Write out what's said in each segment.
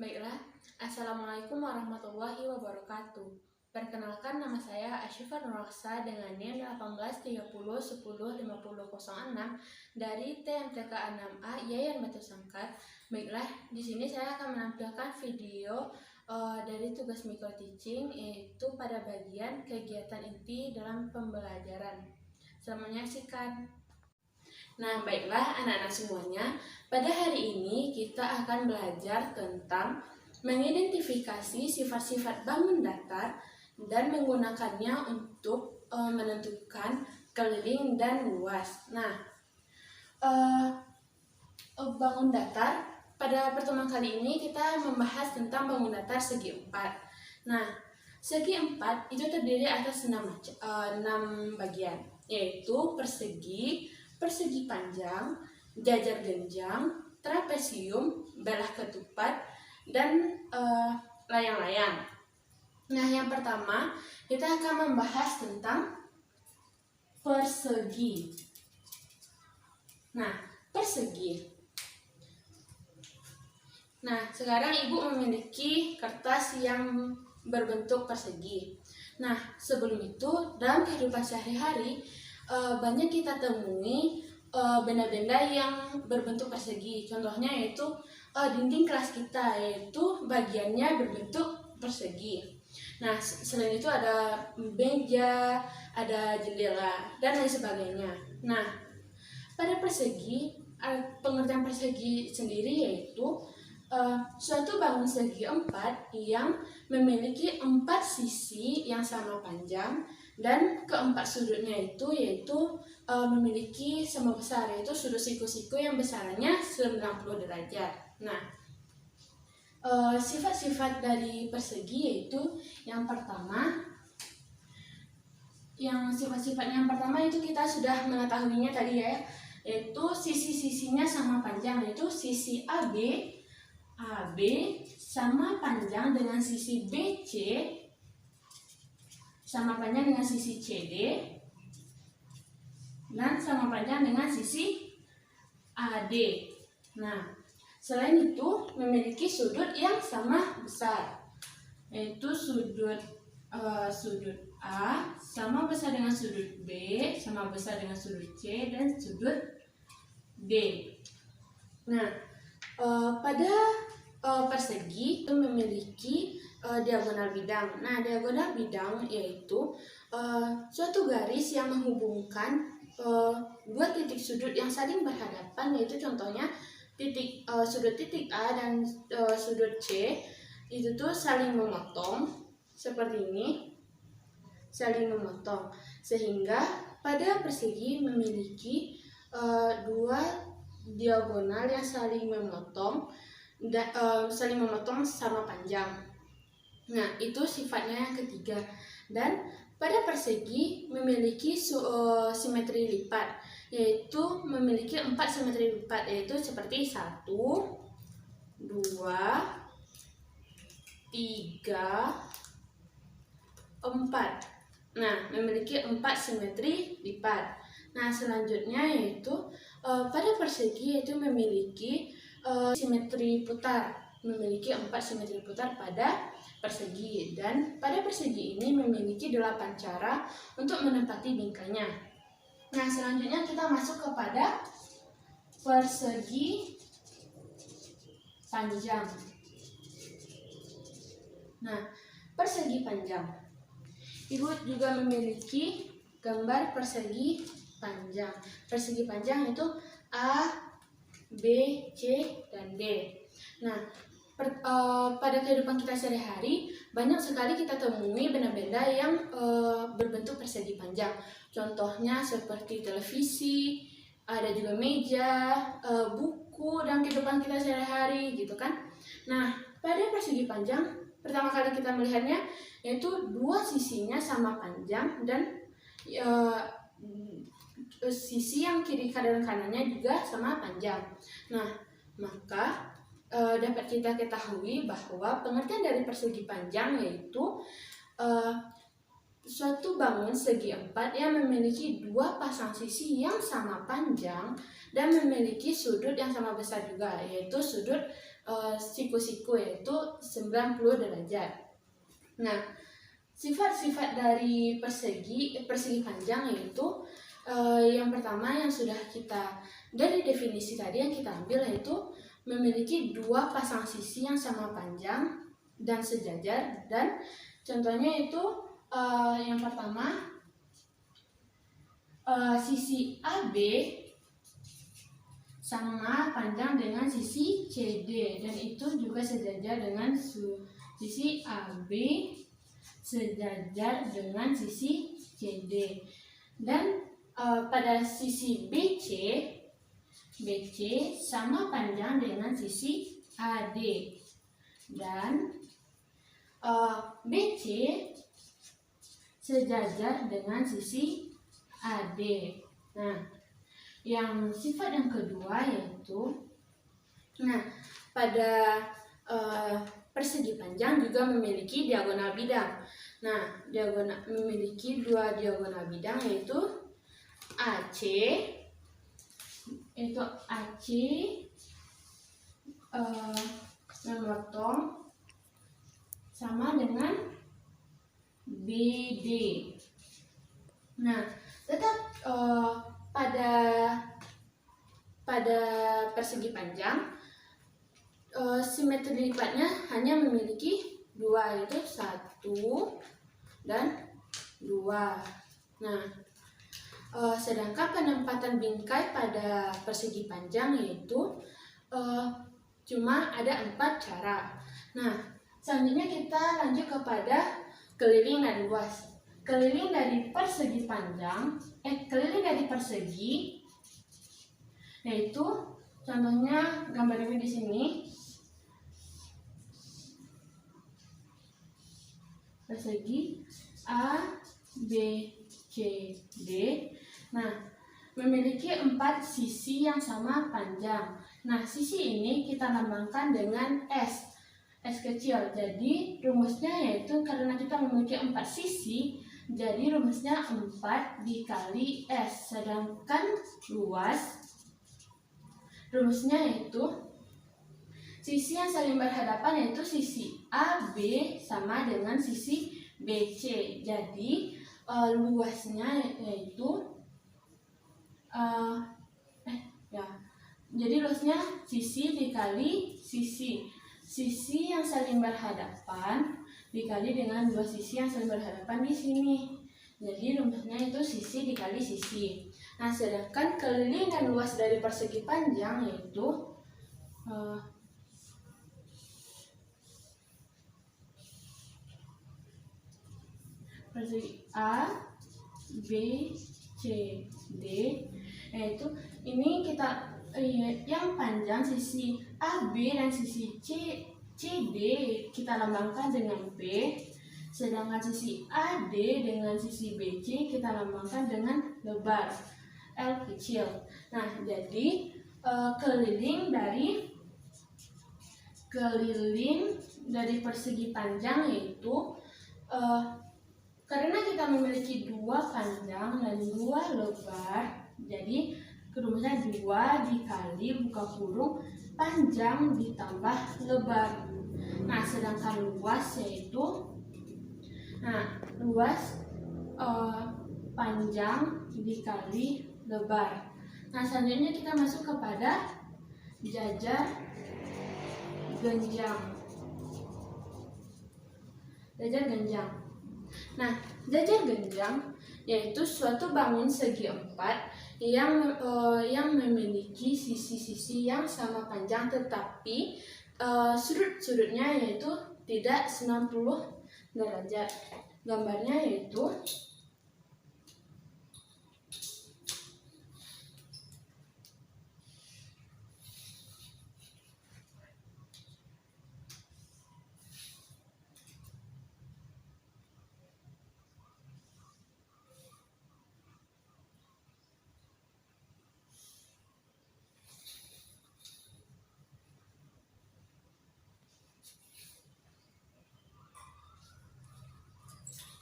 Baiklah, Assalamualaikum warahmatullahi wabarakatuh. Perkenalkan, nama saya Asyifa Nurraksa dengan NIM 1830105006 dari TMTK 6A Yayan Batu Sangkar. Baiklah, di sini saya akan menampilkan video dari tugas micro teaching, yaitu pada bagian kegiatan inti dalam pembelajaran. Selamat menyaksikan. Nah, baiklah anak-anak semuanya, pada hari ini kita akan belajar tentang mengidentifikasi sifat-sifat bangun datar dan menggunakannya untuk menentukan keliling dan luas. Nah, bangun datar, pada pertemuan kali ini kita membahas tentang bangun datar segi empat. Nah, segi empat itu terdiri atas 6 bagian, yaitu persegi, persegi panjang, jajar genjang, trapesium, belah ketupat, dan layang-layang. Nah, yang pertama kita akan membahas tentang persegi. Nah, persegi. Nah, sekarang Ibu memiliki kertas yang berbentuk persegi. Nah, sebelum itu dalam kehidupan sehari-hari banyak kita temui benda-benda yang berbentuk persegi. Contohnya yaitu dinding kelas kita, yaitu bagiannya berbentuk persegi. Nah, selain itu ada meja, ada jendela, dan lain sebagainya. Nah, pada persegi, pengertian persegi sendiri yaitu suatu bangun segi empat yang memiliki 4 sisi yang sama panjang dan keempat sudutnya yaitu memiliki sama besar, yaitu sudut siku-siku yang besarnya 90 derajat. Nah, sifat-sifat dari persegi yaitu yang pertama, sifat-sifatnya yang pertama itu kita sudah mengetahuinya tadi ya, yaitu sisi-sisinya sama panjang, yaitu sisi AB sama panjang dengan sisi BC sama panjang dengan sisi CD dan sama panjang dengan sisi AD. Nah, selain itu memiliki sudut yang sama besar, yaitu sudut A sama besar dengan sudut B sama besar dengan sudut C dan sudut D. Nah, pada persegi itu memiliki diagonal bidang. Nah, diagonal bidang yaitu suatu garis yang menghubungkan dua titik sudut yang saling berhadapan, yaitu contohnya sudut titik A dan sudut C itu tuh saling memotong seperti ini, saling memotong, sehingga pada persegi memiliki dua diagonal yang saling memotong sama panjang. Nah, itu sifatnya yang ketiga. Dan pada persegi memiliki simetri lipat, yaitu memiliki 4 simetri lipat, yaitu seperti 1, 2, 3, 4. Nah, memiliki 4 simetri lipat. Nah, selanjutnya yaitu pada persegi yaitu memiliki simetri putar, memiliki 4 simetri putar pada persegi, dan pada persegi ini memiliki 8 cara untuk menempati bingkainya. Nah, selanjutnya kita masuk kepada persegi panjang. Nah, persegi panjang, Ibu juga memiliki gambar persegi panjang. Persegi panjang itu A, B, C, dan D. Nah, pada kehidupan kita sehari-hari banyak sekali kita temui benda-benda yang berbentuk persegi panjang. Contohnya seperti televisi, ada juga meja, buku, dan kehidupan kita sehari-hari gitu kan. Nah, pada persegi panjang pertama kali kita melihatnya yaitu dua sisinya sama panjang dan sisi yang kiri dan kanannya juga sama panjang. Nah, maka dapat kita ketahui bahwa pengertian dari persegi panjang yaitu suatu bangun segi empat yang memiliki dua pasang sisi yang sama panjang dan memiliki sudut yang sama besar juga, yaitu sudut siku-siku yaitu 90 derajat. Nah, sifat-sifat dari persegi panjang yaitu yang pertama yang sudah kita dari definisi tadi yang kita ambil yaitu memiliki dua pasang sisi yang sama panjang dan sejajar, dan contohnya itu yang pertama sisi AB sama panjang dengan sisi CD, dan itu juga sejajar dengan sisi AB sejajar dengan sisi CD. Dan pada sisi BC sama panjang dengan sisi AD, dan BC sejajar dengan sisi AD. Nah, yang sifat yang kedua yaitu, pada persegi panjang juga memiliki diagonal bidang. Nah, memiliki dua diagonal bidang yaitu AC memotong sama dengan BD. Nah, tetap pada persegi panjang simetri lipatnya hanya memiliki dua, yaitu 1 dan 2. Nah, sedangkan penempatan bingkai pada persegi panjang yaitu cuma ada 4 cara. Nah, selanjutnya kita lanjut kepada keliling dan luas. Keliling dari persegi yaitu contohnya gambar ini di sini. Persegi A, B, C, D. Nah, memiliki 4 sisi yang sama panjang. Nah, sisi ini kita lambangkan dengan S kecil. Jadi rumusnya yaitu karena kita memiliki 4 sisi, jadi rumusnya 4 dikali S. Sedangkan luas rumusnya yaitu sisi yang saling berhadapan yaitu sisi AB sama dengan sisi BC. Jadi luasnya yaitu jadi luasnya sisi dikali sisi. Sisi yang saling berhadapan dikali dengan dua sisi yang saling berhadapan di sini. Jadi rumusnya itu sisi dikali sisi. Nah, sedangkan keliling dan luas dari persegi panjang yaitu persegi A, B, C, D, yaitu ini kita yang panjang sisi AB dan sisi CD kita lambangkan dengan P, sedangkan sisi AD dengan sisi BC kita lambangkan dengan lebar L kecil. Nah, jadi keliling dari persegi panjang yaitu karena kita memiliki dua panjang dan dua lebar, jadi rumusnya 2 dikali buka kurung panjang ditambah lebar. Nah, sedangkan luas yaitu luas panjang dikali lebar. Nah, selanjutnya kita masuk kepada jajar genjang. Nah, jajar genjang yaitu suatu bangun segi 4 yang memiliki sisi-sisi yang sama panjang, tetapi sudut-sudutnya yaitu tidak 90 derajat. Gambarnya yaitu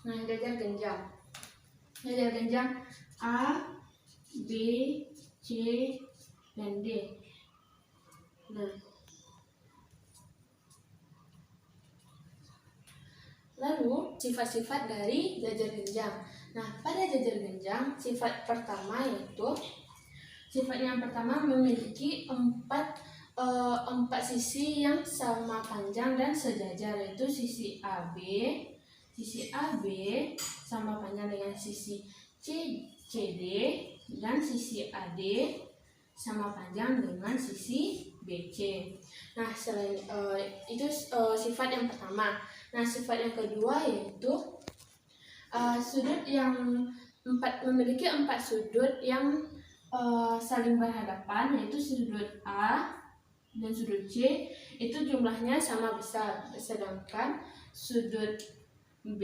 jajar genjang A, B, C, dan D. Nah, Lalu sifat-sifat dari jajar genjang. Nah, pada jajar genjang sifat pertama yaitu sifat yang pertama memiliki empat sisi yang sama panjang dan sejajar, yaitu sisi AB sama panjang dengan sisi CD dan sisi AD sama panjang dengan sisi BC. Nah, selain itu sifat yang pertama. Nah, sifat yang kedua yaitu sudut yang memiliki empat sudut yang saling berhadapan, yaitu sudut A dan sudut C itu jumlahnya sama besar, sedangkan sudut B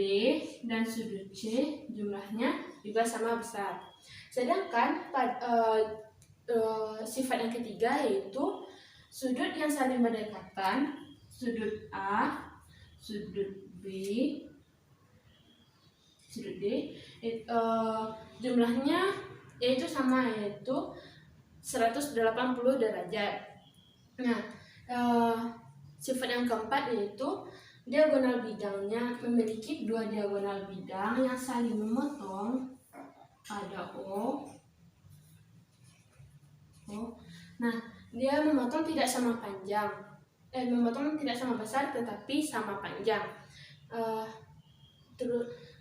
dan sudut C jumlahnya juga sama besar. Sedangkan sifat yang ketiga yaitu sudut yang saling berdekatan, sudut A, sudut B, sudut D, jumlahnya yaitu sama, yaitu 180 derajat. Nah, sifat yang keempat yaitu diagonal bidangnya memiliki dua diagonal bidang yang saling memotong pada O. Nah, dia memotong tidak sama panjang, memotong tidak sama besar tetapi sama panjang.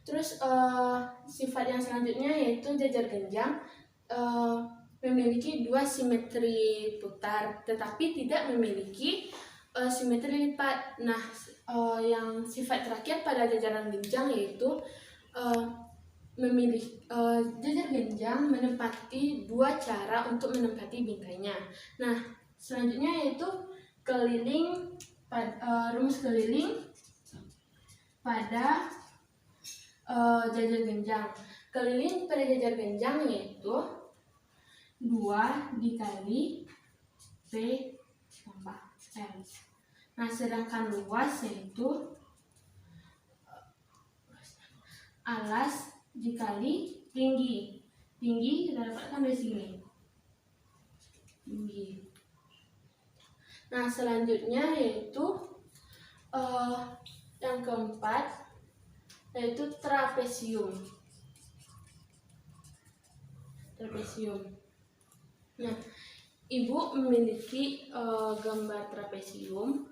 Terus sifat yang selanjutnya yaitu jajar genjang memiliki dua simetri putar tetapi tidak memiliki simetri lipat. Nah, yang sifat terakhir pada jajaran genjang yaitu jajar genjang menempati dua cara untuk menempati bingkainya. Nah, selanjutnya yaitu rumus keliling pada jajar genjang. Keliling pada jajar genjang yaitu 2 dikali P tambah L. Nah, sedangkan luas yaitu alas dikali tinggi. Tinggi kita dapatkan dari sini. Tinggi. Nah, selanjutnya yaitu yang keempat yaitu trapesium. Nah, Ibu memiliki gambar trapesium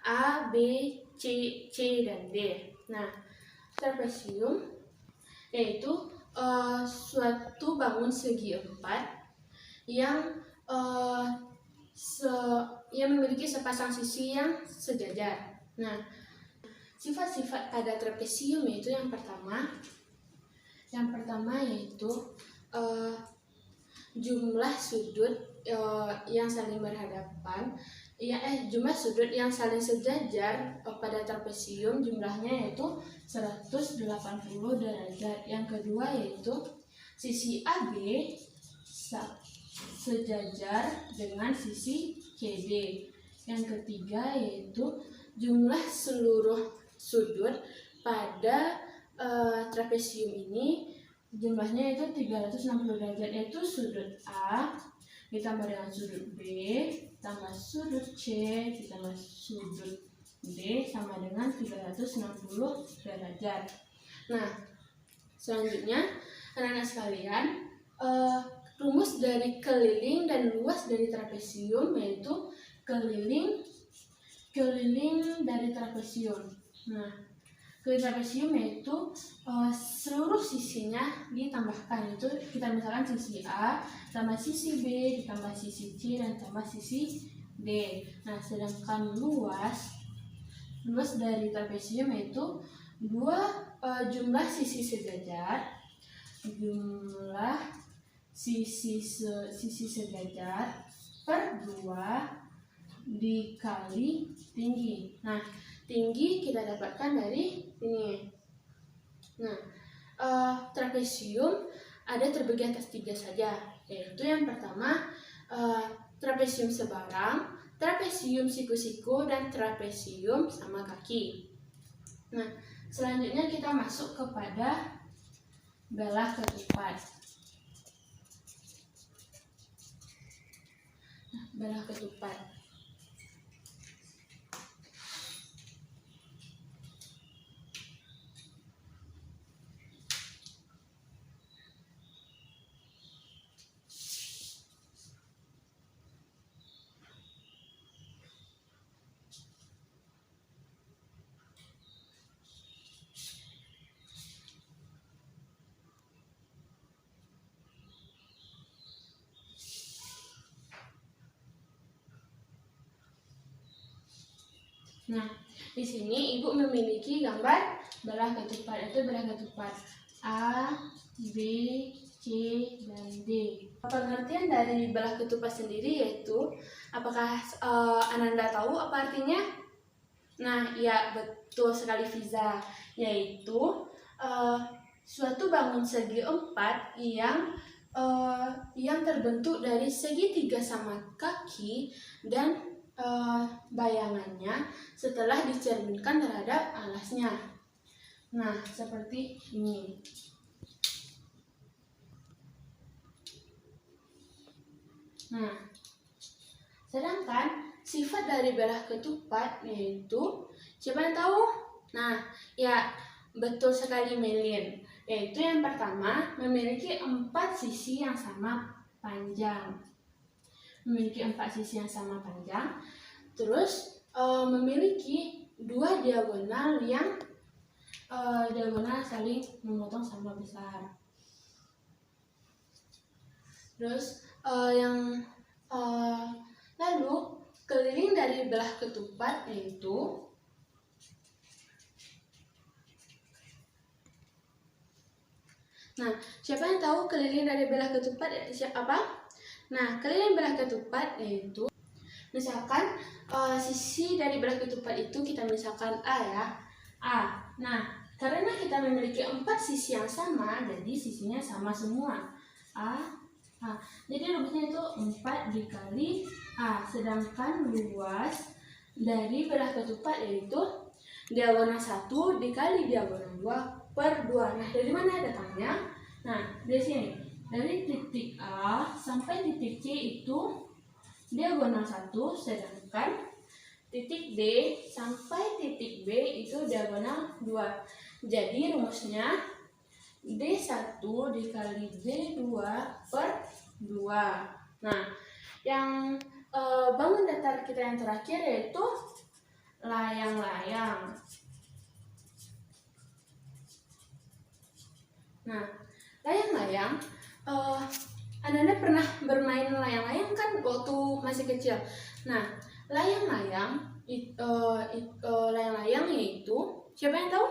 A, B, C, dan D. Nah, trapesium yaitu suatu bangun segi empat yang memiliki sepasang sisi yang sejajar. Nah, sifat-sifat pada trapesium yaitu yang pertama yaitu jumlah sudut yang saling berhadapan, jumlah sudut yang saling sejajar pada trapesium jumlahnya yaitu 180 derajat. Yang kedua yaitu sisi AB sejajar dengan sisi CD. Yang ketiga yaitu jumlah seluruh sudut pada trapesium ini jumlahnya itu 360 derajat, yaitu sudut A ditambah dengan sudut B tambah sudut C ditambah sudut D sama dengan 360 derajat. Nah, selanjutnya anak-anak sekalian, rumus dari keliling dan luas dari trapesium yaitu keliling dari trapesium. Nah, keliling trapesium yaitu seluruh sisinya ditambahkan, itu kita misalkan sisi A tambah sisi B ditambah sisi C dan tambah sisi D. Nah, sedangkan luas dari trapesium yaitu jumlah sisi sejajar per 2 dikali tinggi. Nah, tinggi kita dapatkan dari ini. Nah, trapesium ada terbagi atas 3 saja, yaitu yang pertama trapesium sebarang, trapesium siku-siku, dan trapesium sama kaki. Nah, selanjutnya kita masuk kepada belah ketupat. Belah ketupat. Nah, di sini Ibu memiliki gambar belah ketupat, yaitu belah ketupat A, B, C, dan D. Pengertian dari belah ketupat sendiri yaitu, apakah Ananda tahu apa artinya? Nah, ya betul sekali Fiza, yaitu suatu bangun segi empat yang terbentuk dari segitiga sama kaki dan bayangannya setelah dicerminkan terhadap alasnya. Nah, seperti ini. Nah, sedangkan sifat dari belah ketupat yaitu, siapa yang tahu? Nah, ya betul sekali Melin. Yaitu yang pertama, memiliki 4 sisi yang sama panjang. Memiliki 4 sisi yang sama panjang. Terus memiliki 2 diagonal yang diagonal saling memotong sama besar. Terus lalu keliling dari belah ketupat yaitu, nah, siapa yang tahu keliling dari belah ketupat apa? Nah, keliling belah ketupat yaitu, misalkan sisi dari belah ketupat itu kita misalkan A ya, A. Nah, karena kita memiliki 4 sisi yang sama, jadi sisinya sama semua. A. Jadi rumusnya itu 4 dikali A. Sedangkan luas dari belah ketupat yaitu diagonal 1 dikali diagonal 2 per 2. Nah, dari mana datangnya? Nah, dari sini. Dari titik A sampai titik C itu diagonal 1, sedangkan titik D sampai titik B itu diagonal 2. Jadi rumusnya D1 dikali D2 per 2. Nah, yang bangun datar kita yang terakhir yaitu layang-layang. Nah, layang-layang, Ananda pernah bermain layang-layang kan waktu masih kecil. Nah, layang-layang yaitu, siapa yang tahu?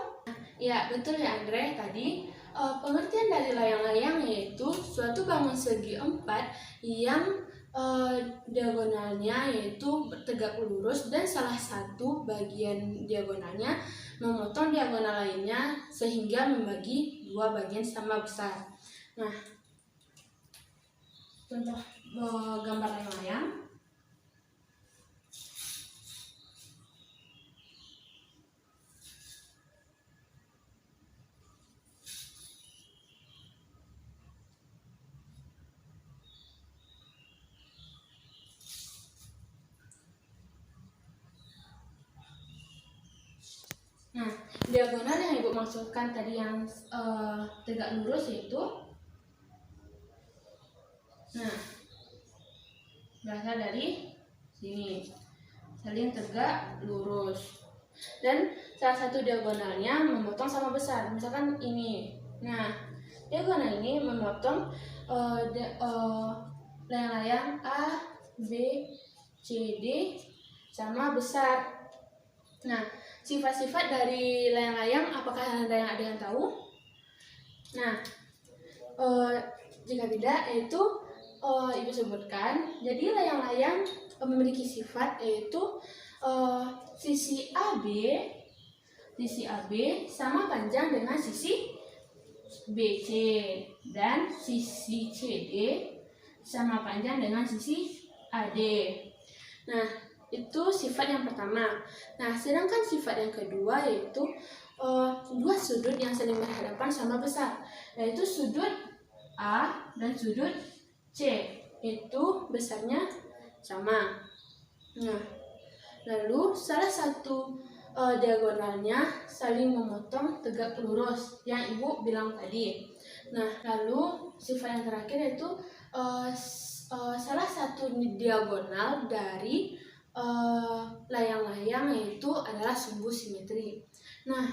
Ya, betul ya Andre, tadi pengertian dari layang-layang yaitu suatu bangun segi 4 yang diagonalnya yaitu tegak lurus dan salah satu bagian diagonalnya memotong diagonal lainnya sehingga membagi 2 bagian sama besar. Nah, contoh gambar layang-layang. Nah, diagonal yang Ibu maksudkan tadi yang tegak lurus yaitu, nah, berasal dari sini, saling tegak lurus. Dan salah satu diagonalnya memotong sama besar, misalkan ini. Nah, diagonal ini memotong layang-layang A, B, C, D sama besar. Nah, sifat-sifat dari layang-layang apakah ada yang tahu? Nah, jika tidak yaitu Ibu sebutkan. Jadi layang-layang memiliki sifat yaitu sisi AB sama panjang dengan sisi BC dan sisi CD sama panjang dengan sisi AD. Nah, itu sifat yang pertama. Nah, sedangkan sifat yang kedua yaitu 2 sudut yang saling berhadapan sama besar, yaitu sudut A dan sudut C, itu besarnya sama. Nah, lalu salah satu diagonalnya saling memotong tegak lurus yang Ibu bilang tadi. Nah, lalu sifat yang terakhir yaitu salah satu diagonal dari layang-layang yaitu adalah sumbu simetri. Nah,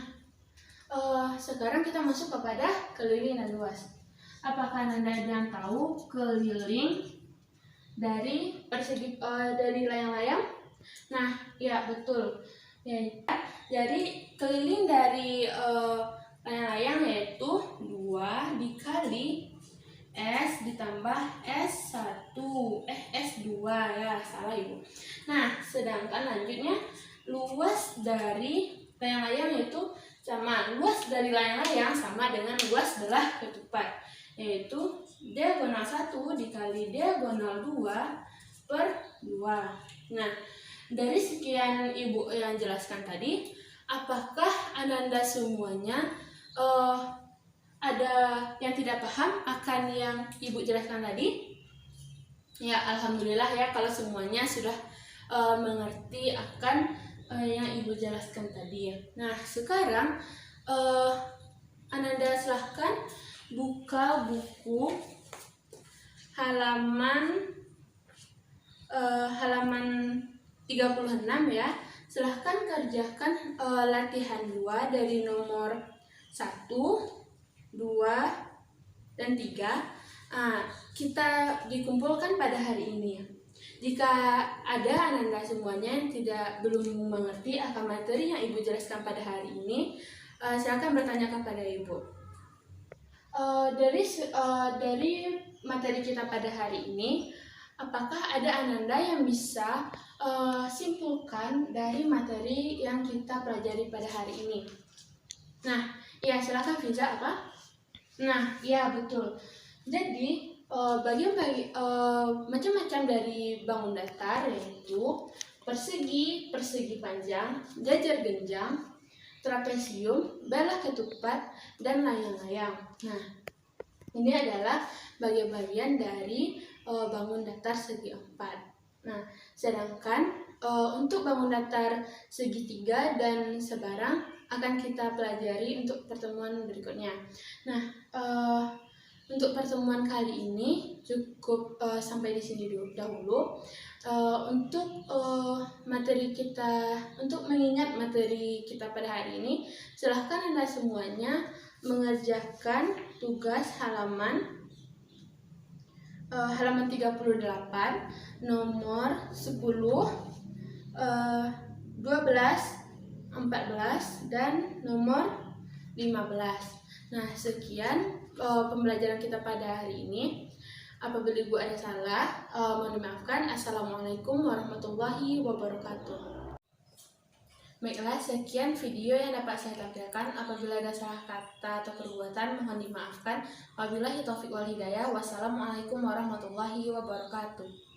sekarang kita masuk kepada keliling dan luas. Apakah Anda yang tahu keliling dari layang-layang? Nah, ya betul, Ya, jadi keliling dari layang-layang yaitu 2 dikali S ditambah S1, S2 ya, salah Ibu. Nah, sedangkan lanjutnya luas dari layang-layang yaitu sama, luas dari layang-layang sama dengan luas belah ketupat, yaitu diagonal 1 dikali diagonal 2 per 2. Nah, dari sekian Ibu yang jelaskan tadi, apakah Ananda semuanya ada yang tidak paham akan yang Ibu jelaskan tadi? Ya, alhamdulillah ya kalau semuanya sudah mengerti akan yang Ibu jelaskan tadi ya. Nah, sekarang Ananda silahkan buka buku halaman 36 ya. Silahkan kerjakan latihan 2 dari nomor 1, 2, dan 3. Kita dikumpulkan pada hari ini ya. Jika ada Ananda semuanya yang belum mengerti akan materi yang Ibu jelaskan pada hari ini, silakan bertanya kepada Ibu. Dari materi kita pada hari ini, apakah ada Ananda yang bisa simpulkan dari materi yang kita pelajari pada hari ini? Nah, ya silakan Fiza apa? Nah, ya betul. Jadi macam-macam dari bangun datar yaitu persegi, persegi panjang, jajar genjang, trapesium, belah ketupat, dan layang-layang. Nah, ini adalah bagian-bagian dari bangun datar segi 4. Nah, sedangkan untuk bangun datar segitiga dan sebarang akan kita pelajari untuk pertemuan berikutnya. Nah, untuk pertemuan kali ini cukup sampai di sini dahulu. Untuk mengingat materi kita pada hari ini, silahkan Anda semuanya mengerjakan tugas halaman 38, nomor 10, 12, 14, dan nomor 15. Nah, sekian pembelajaran kita pada hari ini. Apabila Ibu ada salah, mohon dimaafkan. Assalamualaikum warahmatullahi wabarakatuh. Baiklah, sekian video yang dapat saya tampilkan. Apabila ada salah kata atau perbuatan, mohon dimaafkan. Wabillahi taufiq wal hidayah. Wassalamualaikum warahmatullahi wabarakatuh.